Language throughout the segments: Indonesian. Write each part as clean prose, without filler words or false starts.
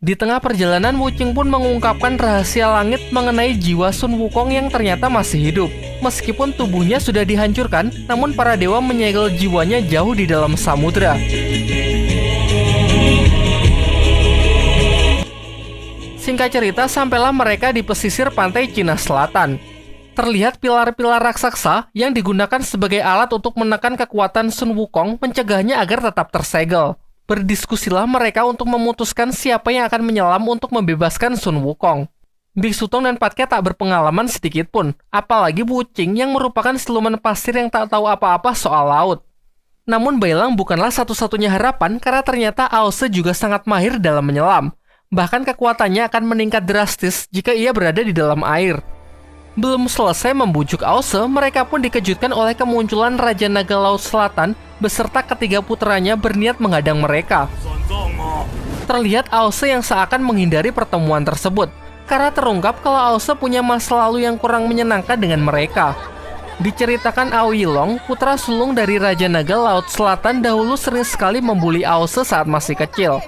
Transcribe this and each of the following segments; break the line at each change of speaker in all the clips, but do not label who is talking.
Di tengah perjalanan, Wuching pun mengungkapkan rahasia langit mengenai jiwa Sun Wukong yang ternyata masih hidup. Meskipun tubuhnya sudah dihancurkan, namun para dewa menyegel jiwanya jauh di dalam samudra. Singkat cerita, sampailah mereka di pesisir pantai Cina Selatan. Terlihat pilar-pilar raksasa yang digunakan sebagai alat untuk menekan kekuatan Sun Wukong, mencegahnya agar tetap tersegel. Berdiskusilah mereka untuk memutuskan siapa yang akan menyelam untuk membebaskan Sun Wukong. Biksu Tong dan Patke tak berpengalaman sedikit pun, apalagi Wuching yang merupakan siluman pasir yang tak tahu apa-apa soal laut. Namun Bailang bukanlah satu-satunya harapan karena ternyata Aose juga sangat mahir dalam menyelam. Bahkan kekuatannya akan meningkat drastis jika ia berada di dalam air. Belum selesai membujuk Aose, mereka pun dikejutkan oleh kemunculan Raja Naga Laut Selatan beserta ketiga putranya berniat menghadang mereka. Terlihat Aose yang seakan menghindari pertemuan tersebut, karena terungkap kalau Aose punya masa lalu yang kurang menyenangkan dengan mereka. Diceritakan Aoi Long, putra sulung dari Raja Naga Laut Selatan, dahulu sering sekali membuli Aose saat masih kecil.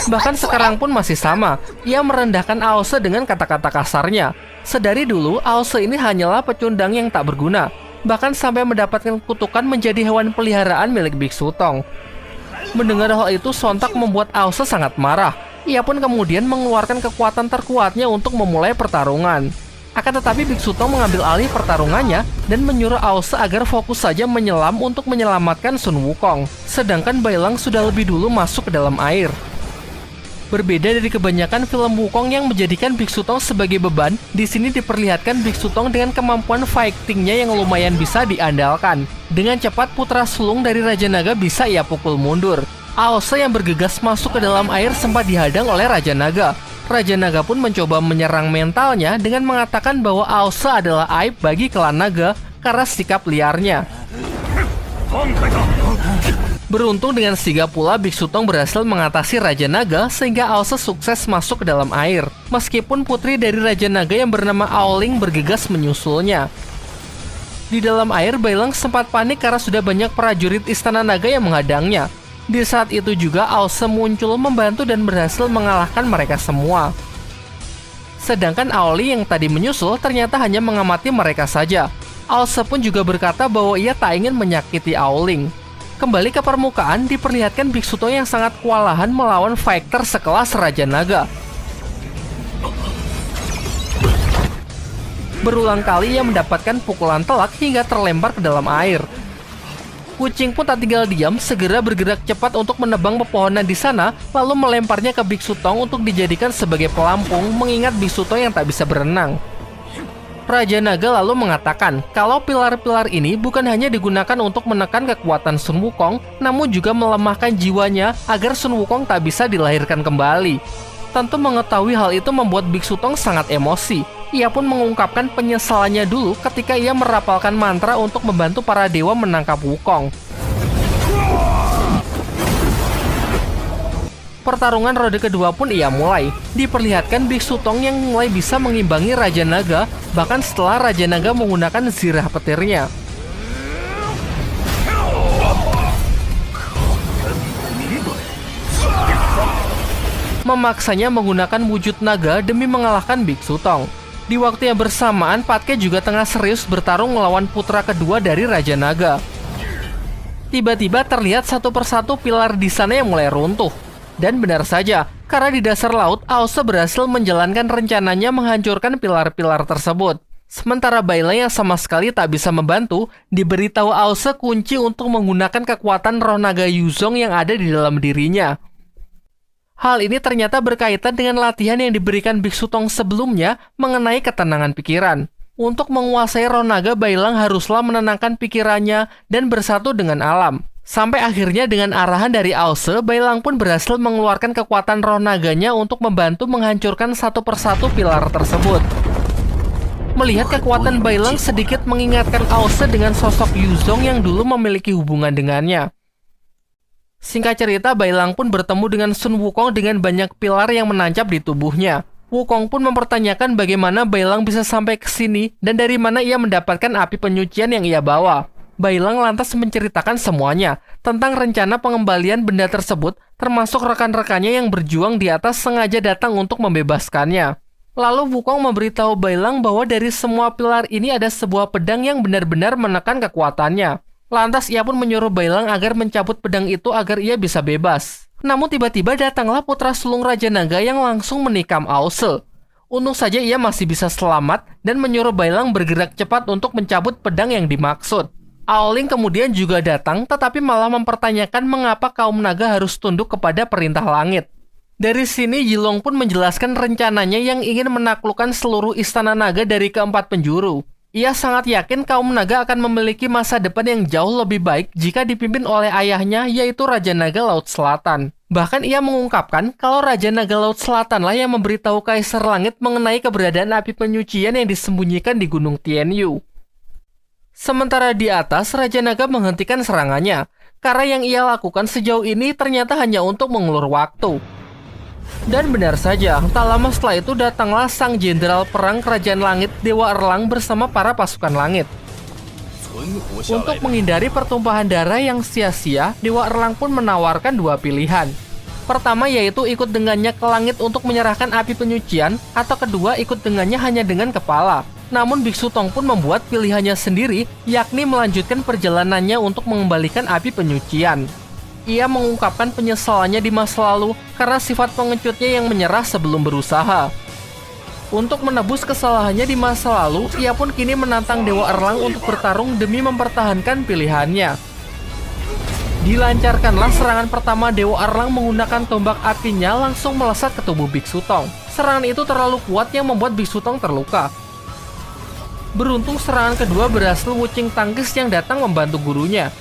Bahkan sekarang pun masih sama, ia merendahkan Aose dengan kata-kata kasarnya. Sedari dulu, Aose ini hanyalah pecundang yang tak berguna, bahkan sampai mendapatkan kutukan menjadi hewan peliharaan milik Biksu Tong. Mendengar hal itu sontak membuat Aose sangat marah. Ia pun kemudian mengeluarkan kekuatan terkuatnya untuk memulai pertarungan. Akan tetapi Biksu Tong mengambil alih pertarungannya dan menyuruh Aose agar fokus saja menyelam untuk menyelamatkan Sun Wukong. Sedangkan Bailang sudah lebih dulu masuk ke dalam air. Berbeda dari kebanyakan film Wukong yang menjadikan Biksu Tong sebagai beban, di sini diperlihatkan Biksu Tong dengan kemampuan fightingnya yang lumayan bisa diandalkan. Dengan cepat putra sulung dari Raja Naga bisa ia pukul mundur. Aose yang bergegas masuk ke dalam air sempat dihadang oleh Raja Naga. Raja Naga pun mencoba menyerang mentalnya dengan mengatakan bahwa Aose adalah aib bagi klan naga karena sikap liarnya. Beruntung dengan sigap pula Biksu Tong berhasil mengatasi Raja Naga sehingga Aose sukses masuk ke dalam air. Meskipun putri dari Raja Naga yang bernama Aoling bergegas menyusulnya. Di dalam air, Bailang sempat panik karena sudah banyak prajurit Istana Naga yang menghadangnya. Di saat itu juga Aose muncul membantu dan berhasil mengalahkan mereka semua. Sedangkan Aoli yang tadi menyusul ternyata hanya mengamati mereka saja. Aose pun juga berkata bahwa ia tak ingin menyakiti Aoling. Kembali ke permukaan, diperlihatkan Biksu Tong yang sangat kewalahan melawan fighter sekelas Raja Naga. Berulang kali ia mendapatkan pukulan telak hingga terlempar ke dalam air. Wuching pun tak tinggal diam, segera bergerak cepat untuk menebang pepohonan di sana, lalu melemparnya ke Biksu Tong untuk dijadikan sebagai pelampung, mengingat Biksu Tong yang tak bisa berenang. Raja Naga lalu mengatakan kalau pilar-pilar ini bukan hanya digunakan untuk menekan kekuatan Sun Wukong, namun juga melemahkan jiwanya agar Sun Wukong tak bisa dilahirkan kembali. Tentu mengetahui hal itu membuat Biksu Tong sangat emosi. Ia pun mengungkapkan penyesalannya dulu ketika ia merapalkan mantra untuk membantu para dewa menangkap Wukong. Pertarungan rode kedua pun ia mulai. Diperlihatkan Biksu Tong yang mulai bisa mengimbangi Raja Naga, bahkan setelah Raja Naga menggunakan zirah petirnya. Memaksanya menggunakan wujud naga demi mengalahkan Biksu Tong. Di waktu yang bersamaan, Patke juga tengah serius bertarung melawan putra kedua dari Raja Naga. Tiba-tiba terlihat satu persatu pilar di sana yang mulai runtuh. Dan benar saja, karena di dasar laut, Aose berhasil menjalankan rencananya menghancurkan pilar-pilar tersebut. Sementara Bailang yang sama sekali tak bisa membantu, diberitahu Aose kunci untuk menggunakan kekuatan roh naga Yuzong yang ada di dalam dirinya. Hal ini ternyata berkaitan dengan latihan yang diberikan Biksu Tong sebelumnya mengenai ketenangan pikiran. Untuk menguasai roh naga, Bailang haruslah menenangkan pikirannya dan bersatu dengan alam. Sampai akhirnya dengan arahan dari Aose, Bailang pun berhasil mengeluarkan kekuatan roh naganya untuk membantu menghancurkan satu persatu pilar tersebut. Melihat kekuatan Bailang sedikit mengingatkan Aose dengan sosok Yuzong yang dulu memiliki hubungan dengannya. Singkat cerita, Bailang pun bertemu dengan Sun Wukong dengan banyak pilar yang menancap di tubuhnya. Wukong pun mempertanyakan bagaimana Bailang bisa sampai ke sini dan dari mana ia mendapatkan api penyucian yang ia bawa. Bailang lantas menceritakan semuanya tentang rencana pengembalian benda tersebut, termasuk rekan-rekannya yang berjuang di atas sengaja datang untuk membebaskannya. Lalu Wukong memberitahu Bailang bahwa dari semua pilar ini ada sebuah pedang yang benar-benar menekan kekuatannya. Lantas ia pun menyuruh Bailang agar mencabut pedang itu agar ia bisa bebas. Namun tiba-tiba datanglah putra sulung Raja Naga yang langsung menikam Aose. Untung saja ia masih bisa selamat dan menyuruh Bailang bergerak cepat untuk mencabut pedang yang dimaksud. Aoling kemudian juga datang tetapi malah mempertanyakan mengapa kaum naga harus tunduk kepada perintah langit. Dari sini Yilong pun menjelaskan rencananya yang ingin menaklukkan seluruh istana naga dari keempat penjuru. Ia sangat yakin kaum naga akan memiliki masa depan yang jauh lebih baik jika dipimpin oleh ayahnya, yaitu Raja Naga Laut Selatan. Bahkan ia mengungkapkan kalau Raja Naga Laut Selatanlah yang memberitahu Kaisar Langit mengenai keberadaan api penyucian yang disembunyikan di Gunung Tianyu. Sementara di atas, Raja Naga menghentikan serangannya, karena yang ia lakukan sejauh ini ternyata hanya untuk mengulur waktu. Dan benar saja, tak lama setelah itu datanglah sang jenderal perang Kerajaan Langit Dewa Erlang bersama para pasukan langit. Untuk menghindari pertumpahan darah yang sia-sia, Dewa Erlang pun menawarkan dua pilihan. Pertama yaitu ikut dengannya ke langit untuk menyerahkan api penyucian, atau kedua ikut dengannya hanya dengan kepala. Namun Biksu Tong pun membuat pilihannya sendiri, yakni melanjutkan perjalanannya untuk mengembalikan api penyucian. Ia mengungkapkan penyesalannya di masa lalu karena sifat pengecutnya yang menyerah sebelum berusaha. Untuk menebus kesalahannya di masa lalu, ia pun kini menantang Dewa Erlang untuk bertarung demi mempertahankan pilihannya. Dilancarkanlah serangan pertama. Dewa Erlang menggunakan tombak apinya langsung melesat ke tubuh Biksu Tong. Serangan itu terlalu kuat yang membuat Biksu Tong terluka. Beruntung serangan kedua berhasil Wuching Tangkis yang datang membantu gurunya.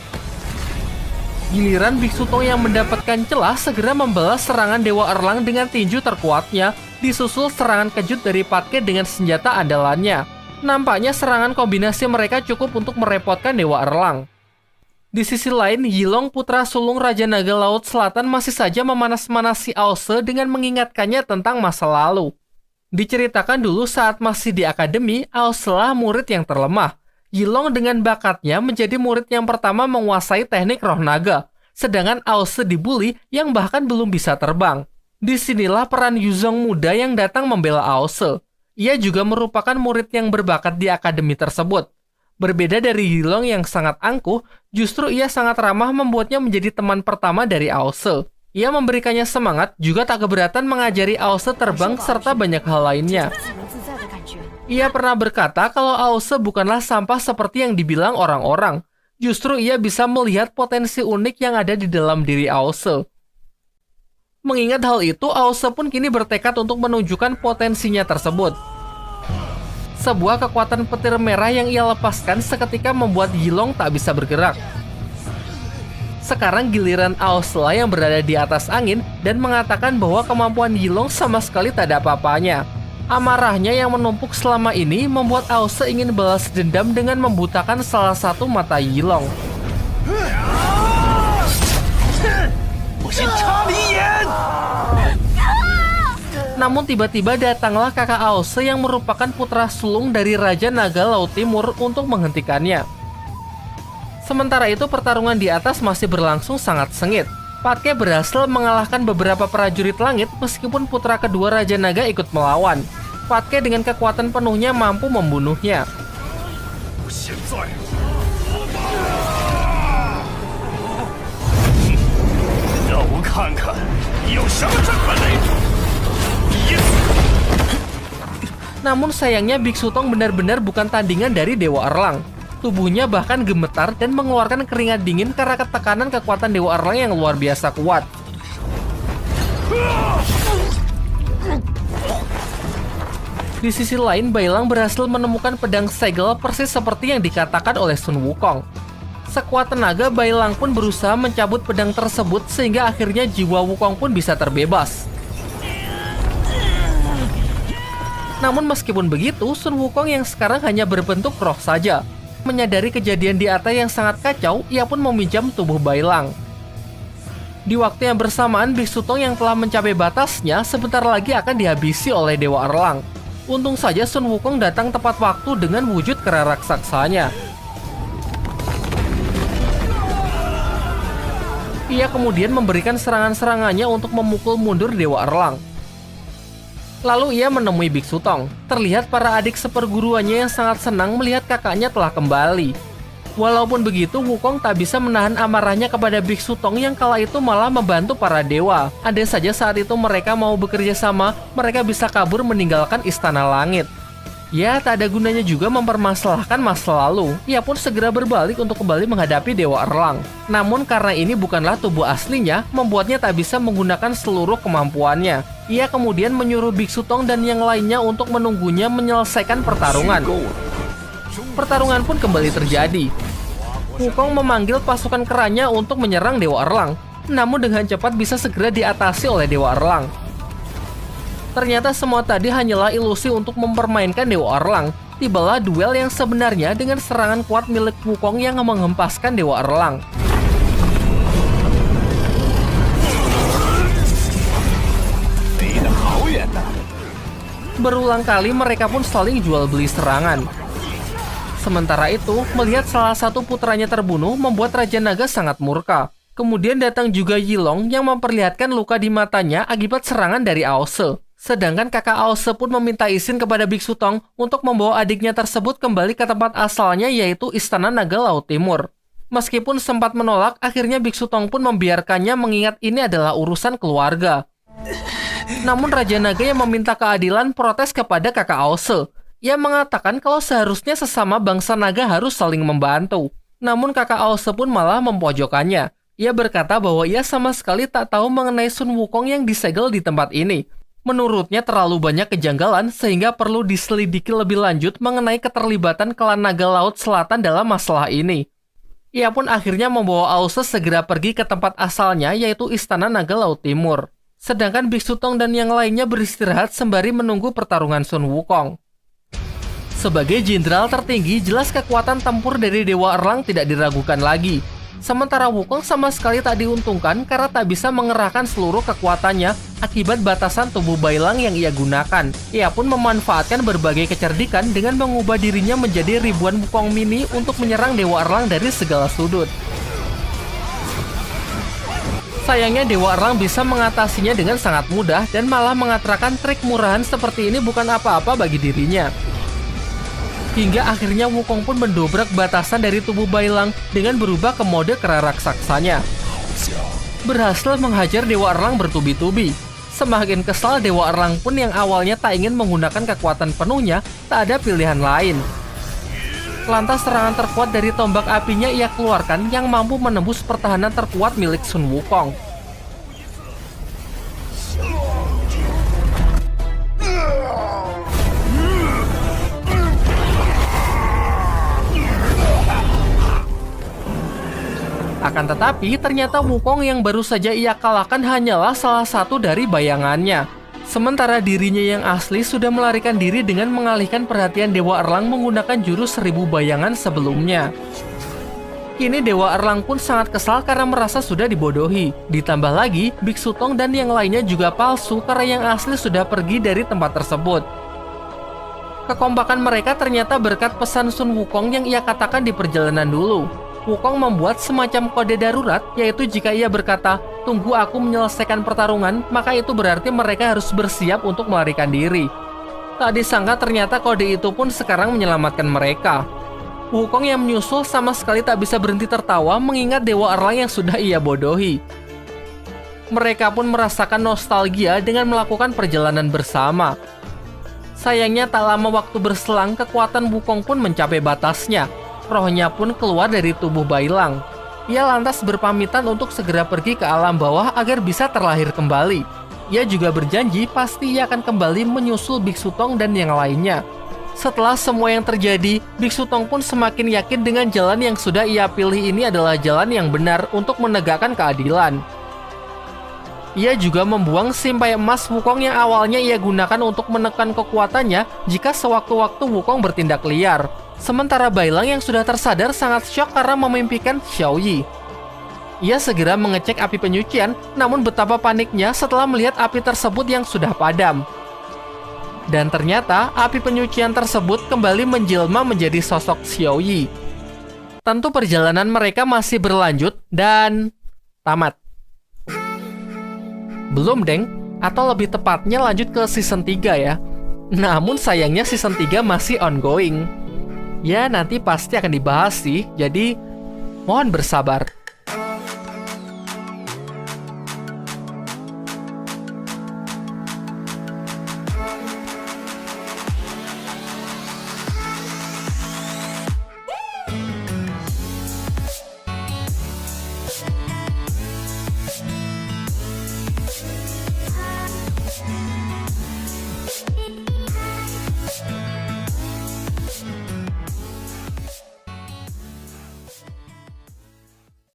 Giliran Biksu Tong yang mendapatkan celah segera membalas serangan Dewa Erlang dengan tinju terkuatnya, disusul serangan kejut dari Patke dengan senjata andalannya. Nampaknya serangan kombinasi mereka cukup untuk merepotkan Dewa Erlang. Di sisi lain, Yilong putra sulung Raja Naga Laut Selatan masih saja memanas-manasi Aose dengan mengingatkannya tentang masa lalu. Diceritakan dulu saat masih di akademi, Aose lah murid yang terlemah. Yilong dengan bakatnya menjadi murid yang pertama menguasai teknik roh naga, sedangkan Aose dibully yang bahkan belum bisa terbang. Disinilah peran Yuzong muda yang datang membela Aose. Ia juga merupakan murid yang berbakat di akademi tersebut. Berbeda dari Yilong yang sangat angkuh, justru ia sangat ramah membuatnya menjadi teman pertama dari Aose. Ia memberikannya semangat, juga tak keberatan mengajari Aose terbang serta banyak hal lainnya. Ia pernah berkata kalau Aose bukanlah sampah seperti yang dibilang orang-orang. Justru ia bisa melihat potensi unik yang ada di dalam diri Aose. Mengingat hal itu, Aose pun kini bertekad untuk menunjukkan potensinya tersebut. Sebuah kekuatan petir merah yang ia lepaskan seketika membuat Yilong tak bisa bergerak. Sekarang giliran Aose lah yang berada di atas angin dan mengatakan bahwa kemampuan Yilong sama sekali tak ada apa-apanya. Amarahnya yang menumpuk selama ini membuat Aose ingin balas dendam dengan membutakan salah satu mata Yilong. Namun tiba-tiba datanglah kakak Aose yang merupakan putra sulung dari Raja Naga Laut Timur untuk menghentikannya. Sementara itu pertarungan di atas masih berlangsung sangat sengit. Patke berhasil mengalahkan beberapa prajurit langit meskipun putra kedua Raja Naga ikut melawan. Patke dengan kekuatan penuhnya mampu membunuhnya. Namun sayangnya Biksu Tong benar-benar bukan tandingan dari Dewa Erlang. Tubuhnya bahkan gemetar dan mengeluarkan keringat dingin karena ketekanan kekuatan Dewa Erlang yang luar biasa kuat. Di sisi lain, Bailang berhasil menemukan pedang segel persis seperti yang dikatakan oleh Sun Wukong. Sekuat tenaga, Bailang pun berusaha mencabut pedang tersebut sehingga akhirnya jiwa Wukong pun bisa terbebas. Namun meskipun begitu, Sun Wukong yang sekarang hanya berbentuk roh saja. Menyadari kejadian di atas yang sangat kacau, ia pun meminjam tubuh Bailang. Di waktu yang bersamaan, Biksu Tong yang telah mencapai batasnya sebentar lagi akan dihabisi oleh Dewa Erlang. Untung saja Sun Wukong datang tepat waktu dengan wujud kera raksasanya. Ia kemudian memberikan serangan-serangannya untuk memukul mundur Dewa Erlang. Lalu ia menemui Biksu Tong. Terlihat para adik seperguruannya yang sangat senang melihat kakaknya telah kembali. Walaupun begitu, Wukong tak bisa menahan amarahnya kepada Biksu Tong yang kala itu malah membantu para dewa. Andai saja saat itu mereka mau bekerja sama, mereka bisa kabur meninggalkan Istana Langit. Ya, tak ada gunanya juga mempermasalahkan masa lalu. Ia pun segera berbalik untuk kembali menghadapi Dewa Erlang. Namun karena ini bukanlah tubuh aslinya, membuatnya tak bisa menggunakan seluruh kemampuannya. Ia kemudian menyuruh Biksu Tong dan yang lainnya untuk menunggunya menyelesaikan pertarungan. Pertarungan pun kembali terjadi. Wukong memanggil pasukan kerannya untuk menyerang Dewa Erlang, namun dengan cepat bisa segera diatasi oleh Dewa Erlang. Ternyata semua tadi hanyalah ilusi untuk mempermainkan Dewa Erlang. Tibalah duel yang sebenarnya dengan serangan kuat milik Wukong yang menghempaskan Dewa Erlang. Berulang kali mereka pun saling jual beli serangan. Sementara itu, melihat salah satu putranya terbunuh membuat Raja Naga sangat murka. Kemudian datang juga Yilong yang memperlihatkan luka di matanya akibat serangan dari Aose. Sedangkan kakak Aose pun meminta izin kepada Biksu Tong untuk membawa adiknya tersebut kembali ke tempat asalnya, yaitu Istana Naga Laut Timur. Meskipun sempat menolak, akhirnya Biksu Tong pun membiarkannya mengingat ini adalah urusan keluarga. Namun Raja Naga yang meminta keadilan protes kepada kakak Aose. Ia mengatakan kalau seharusnya sesama bangsa naga harus saling membantu. Namun kakak Aose pun malah mempojokannya. Ia berkata bahwa ia sama sekali tak tahu mengenai Sun Wukong yang disegel di tempat ini. Menurutnya terlalu banyak kejanggalan sehingga perlu diselidiki lebih lanjut mengenai keterlibatan klan Naga Laut Selatan dalam masalah ini. Ia pun akhirnya membawa Aose segera pergi ke tempat asalnya, yaitu Istana Naga Laut Timur. Sedangkan Biksu Tong dan yang lainnya beristirahat sembari menunggu pertarungan Sun Wukong. Sebagai jenderal tertinggi, jelas kekuatan tempur dari Dewa Erlang tidak diragukan lagi. Sementara Wukong sama sekali tak diuntungkan karena tak bisa mengerahkan seluruh kekuatannya akibat batasan tubuh Bailang yang ia gunakan. Ia pun memanfaatkan berbagai kecerdikan dengan mengubah dirinya menjadi ribuan Wukong mini untuk menyerang Dewa Erlang dari segala sudut. Sayangnya Dewa Erlang bisa mengatasinya dengan sangat mudah dan malah mengatakan trik murahan seperti ini bukan apa-apa bagi dirinya. Hingga akhirnya Wukong pun mendobrak batasan dari tubuh Bailang dengan berubah ke mode kera raksasanya. Berhasil menghajar Dewa Erlang bertubi-tubi. Semakin kesal, Dewa Erlang pun yang awalnya tak ingin menggunakan kekuatan penuhnya, tak ada pilihan lain. Lantas serangan terkuat dari tombak apinya ia keluarkan yang mampu menembus pertahanan terkuat milik Sun Wukong. Akan tetapi, ternyata Wukong yang baru saja ia kalahkan hanyalah salah satu dari bayangannya. Sementara dirinya yang asli sudah melarikan diri dengan mengalihkan perhatian Dewa Erlang menggunakan jurus 1000 bayangan sebelumnya. Kini Dewa Erlang pun sangat kesal karena merasa sudah dibodohi. Ditambah lagi, Biksu Tong dan yang lainnya juga palsu karena yang asli sudah pergi dari tempat tersebut. Kekompakan mereka ternyata berkat pesan Sun Wukong yang ia katakan di perjalanan dulu. Wukong membuat semacam kode darurat, yaitu jika ia berkata, "Tunggu aku menyelesaikan pertarungan," maka itu berarti mereka harus bersiap untuk melarikan diri. Tak disangka ternyata kode itu pun sekarang menyelamatkan mereka. Wukong yang menyusul sama sekali tak bisa berhenti tertawa mengingat Dewa Erlang yang sudah ia bodohi. Mereka pun merasakan nostalgia dengan melakukan perjalanan bersama. Sayangnya tak lama waktu berselang, kekuatan Wukong pun mencapai batasnya. Rohnya pun keluar dari tubuh Bailang. Ia lantas berpamitan untuk segera pergi ke alam bawah agar bisa terlahir kembali. Ia juga berjanji pasti ia akan kembali menyusul Biksu Tong dan yang lainnya. Setelah semua yang terjadi, Biksu Tong pun semakin yakin dengan jalan yang sudah ia pilih ini adalah jalan yang benar untuk menegakkan keadilan. Ia juga membuang simpai emas Wukong yang awalnya ia gunakan untuk menekan kekuatannya jika sewaktu-waktu Wukong bertindak liar. Sementara Bailang yang sudah tersadar sangat syok karena memimpikan Xiao Yi. Ia segera mengecek api penyucian, namun betapa paniknya setelah melihat api tersebut yang sudah padam. Dan ternyata api penyucian tersebut kembali menjelma menjadi sosok Xiao Yi. Tentu perjalanan mereka masih berlanjut dan tamat. Belum, Deng. Atau lebih tepatnya lanjut ke season 3 ya. Namun sayangnya season 3 masih ongoing. Ya, nanti pasti akan dibahas sih, jadi mohon bersabar.